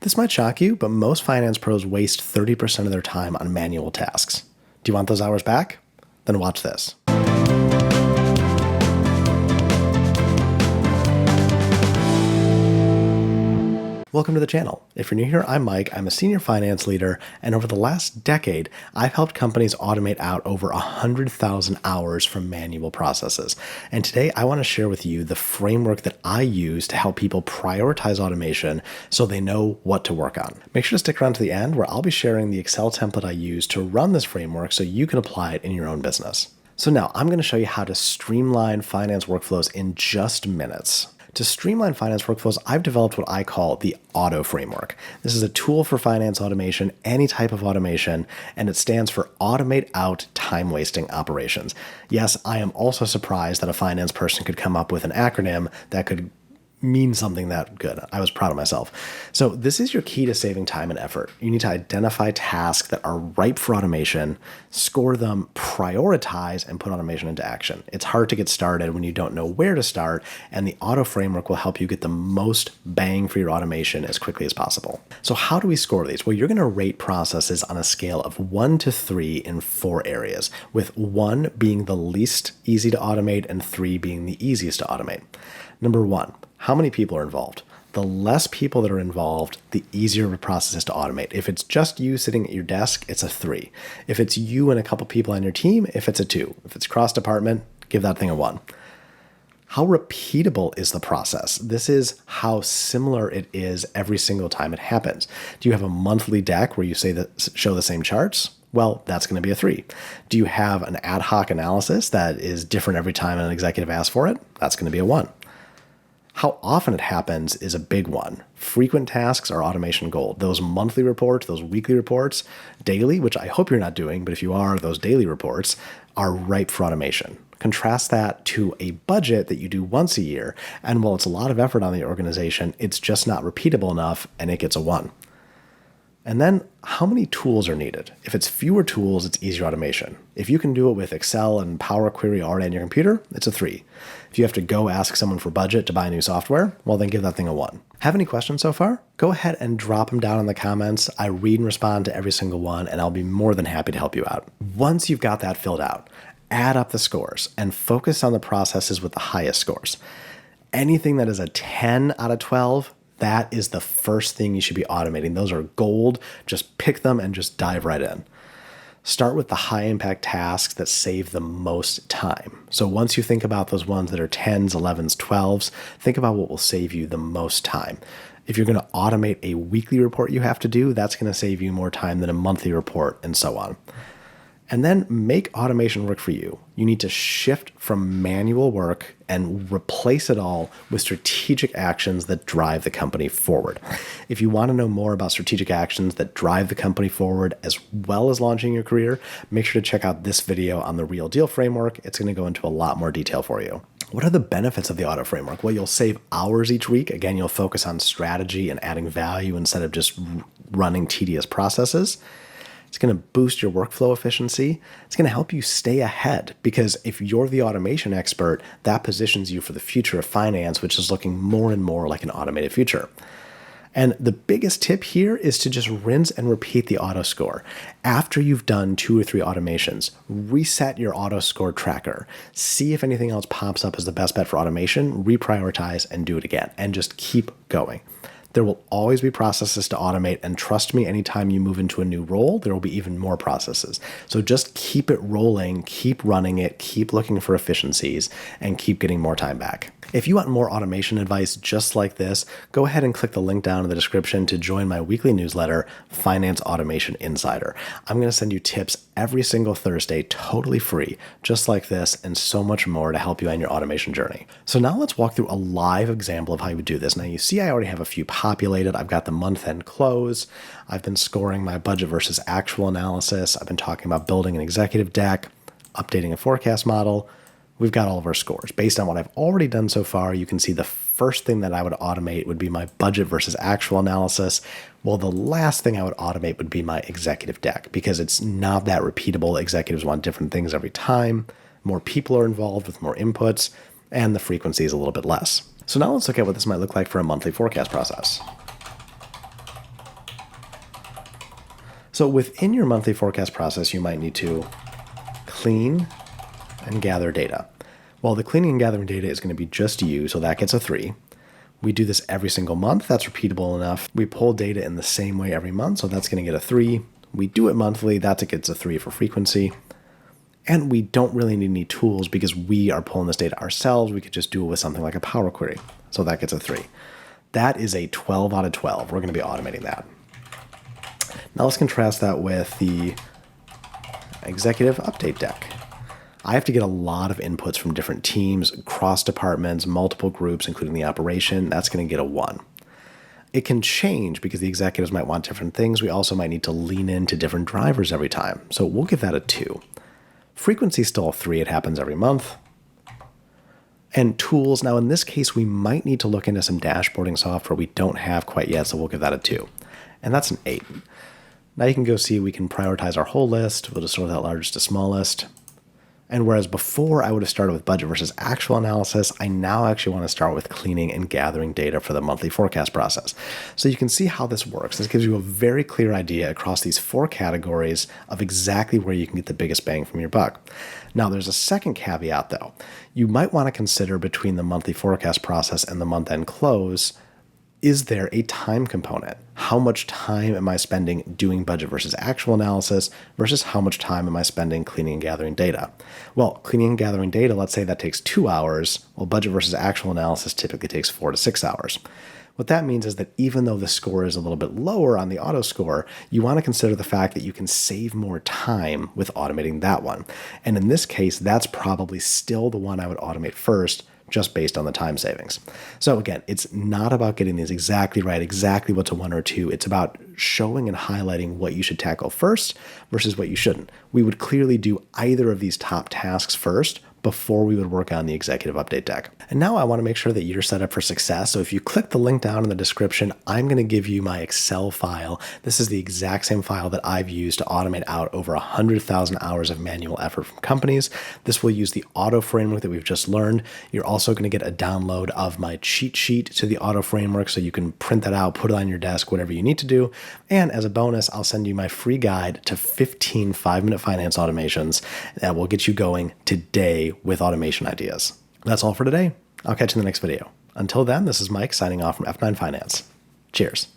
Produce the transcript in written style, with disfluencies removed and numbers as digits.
This might shock you, but most finance pros waste 30% of their time on manual tasks. Do you want those hours back? Then watch this. Welcome to the channel. If you're new here, I'm Mike. I'm a senior finance leader, and over the last decade, I've helped companies automate out over 100,000 hours from manual processes. And today, I want to share with you the framework that I use to help people prioritize automation so they know what to work on. Make sure to stick around to the end, where I'll be sharing the Excel template I use to run this framework so you can apply it in your own business. So now I'm going to show you how to streamline finance workflows in just minutes. To streamline finance workflows, I've developed what I call the A.U.T.O framework. This is a tool for finance automation, any type of automation, and it stands for Automate Out Time-Wasting Operations. Yes, I am also surprised that a finance person could come up with an acronym that could mean something that good. I was proud of myself. So this is your key to saving time and effort. You need to identify tasks that are ripe for automation, score them, prioritize, and put automation into action. It's hard to get started when you don't know where to start, and the A.U.T.O framework will help you get the most bang for your automation as quickly as possible. So how do we score these? Well, you're going to rate processes on a scale of 1 to 3 in 4 areas, with 1 being the least easy to automate and 3 being the easiest to automate. Number 1, how many people are involved? The less people that are involved, the easier the process is to automate. If it's just you sitting at your desk, it's a 3. If it's you and a couple people on your team, if it's a 2. If it's cross-department, give that thing a 1. How repeatable is the process? This is how similar it is every single time it happens. Do you have a monthly deck where you show the same charts? Well, that's going to be a 3. Do you have an ad hoc analysis that is different every time an executive asks for it? That's going to be a 1. How often it happens is a big one. Frequent tasks are automation gold. Those monthly reports, those weekly reports, daily, which I hope you're not doing, but if you are, those daily reports are ripe for automation. Contrast that to a budget that you do once a year, and while it's a lot of effort on the organization, it's just not repeatable enough, and it gets a 1. And then, how many tools are needed? If it's fewer tools, it's easier automation. If you can do it with Excel and Power Query already on your computer, it's a 3. If you have to go ask someone for budget to buy new software, well, then give that thing a 1. Have any questions so far? Go ahead and drop them down in the comments. I read and respond to every single one, and I'll be more than happy to help you out. Once you've got that filled out, add up the scores and focus on the processes with the highest scores. Anything that is a 10 out of 12, that is the first thing you should be automating. Those are gold. Just pick them and just dive right in. Start with the high impact tasks that save the most time. So once you think about those ones that are 10s, 11s, 12s, think about what will save you the most time. If you're going to automate a weekly report you have to do, that's going to save you more time than a monthly report, and so on. And then make automation work for you. You need to shift from manual work and replace it all with strategic actions that drive the company forward. If you want to know more about strategic actions that drive the company forward as well as launching your career, make sure to check out this video on the Real Deal framework. It's going to go into a lot more detail for you. What are the benefits of the A.U.T.O framework? Well, you'll save hours each week. Again, you'll focus on strategy and adding value instead of just running tedious processes. It's going to boost your workflow efficiency. It's going to help you stay ahead, because if you're the automation expert, that positions you for the future of finance, which is looking more and more like an automated future. And the biggest tip here is to just rinse and repeat the A.U.T.O score. After you've done 2 or 3 automations, reset your A.U.T.O score tracker. See if anything else pops up as the best bet for automation, reprioritize, and do it again, and just keep going. There will always be processes to automate, and trust me, anytime you move into a new role, there will be even more processes. So just keep it rolling, keep running it, keep looking for efficiencies, and keep getting more time back. If you want more automation advice just like this, go ahead and click the link down in the description to join my weekly newsletter, Finance Automation Insider. I'm going to send you tips every single Thursday, totally free, just like this, and so much more to help you on your automation journey. So now let's walk through a live example of how you would do this. Now you see I already have a few populated. I've got the month-end close. I've been scoring my budget versus actual analysis. I've been talking about building an executive deck, updating a forecast model. We've got all of our scores. Based on what I've already done so far, you can see the first thing that I would automate would be my budget versus actual analysis. Well, the last thing I would automate would be my executive deck, because it's not that repeatable. Executives want different things every time. More people are involved with more inputs, and the frequency is a little bit less. So now let's look at what this might look like for a monthly forecast process. So within your monthly forecast process, you might need to clean and gather data. Well, the cleaning and gathering data is going to be just you, so that gets a 3. We do this every single month. That's repeatable enough. We pull data in the same way every month, so that's going to get a 3. We do it monthly. That gets a 3 for frequency. And we don't really need any tools because we are pulling this data ourselves. We could just do it with something like a Power Query. So that gets a 3. That is a 12 out of 12. We're going to be automating that. Now let's contrast that with the executive update deck. I have to get a lot of inputs from different teams, cross departments, multiple groups, including the operation. That's going to get a 1. It can change because the executives might want different things. We also might need to lean into different drivers every time. So we'll give that a 2. Frequency is still a 3. It happens every month. And tools, now in this case, we might need to look into some dashboarding software we don't have quite yet, so we'll give that a 2. And that's an 8. Now you can go see we can prioritize our whole list. We'll just sort that largest to smallest. And whereas before I would have started with budget versus actual analysis, I now actually want to start with cleaning and gathering data for the monthly forecast process. So you can see how this works. This gives you a very clear idea across these 4 categories of exactly where you can get the biggest bang from your buck. Now there's a second caveat though. You might want to consider between the monthly forecast process and the month-end close, is there a time component? How much time am I spending doing budget versus actual analysis versus how much time am I spending cleaning and gathering data? Well, cleaning and gathering data, let's say that takes 2 hours. Well, budget versus actual analysis typically takes 4 to 6 hours. What that means is that even though the score is a little bit lower on the auto score, you want to consider the fact that you can save more time with automating that one. And in this case, that's probably still the one I would automate first, just based on the time savings. So again, it's not about getting these exactly right, exactly what's a 1 or 2. It's about showing and highlighting what you should tackle first versus what you shouldn't. We would clearly do either of these top tasks first before we would work on the executive update deck. And now I want to make sure that you're set up for success. So if you click the link down in the description, I'm going to give you my Excel file. This is the exact same file that I've used to automate out over 100,000 hours of manual effort from companies. This will use the A.U.T.O framework that we've just learned. You're also going to get a download of my cheat sheet to the A.U.T.O framework so you can print that out, put it on your desk, whatever you need to do. And as a bonus, I'll send you my free guide to 15 5-minute finance automations that will get you going today with automation ideas. That's all for today. I'll catch you in the next video. Until then, this is Mike signing off from F9 Finance. Cheers.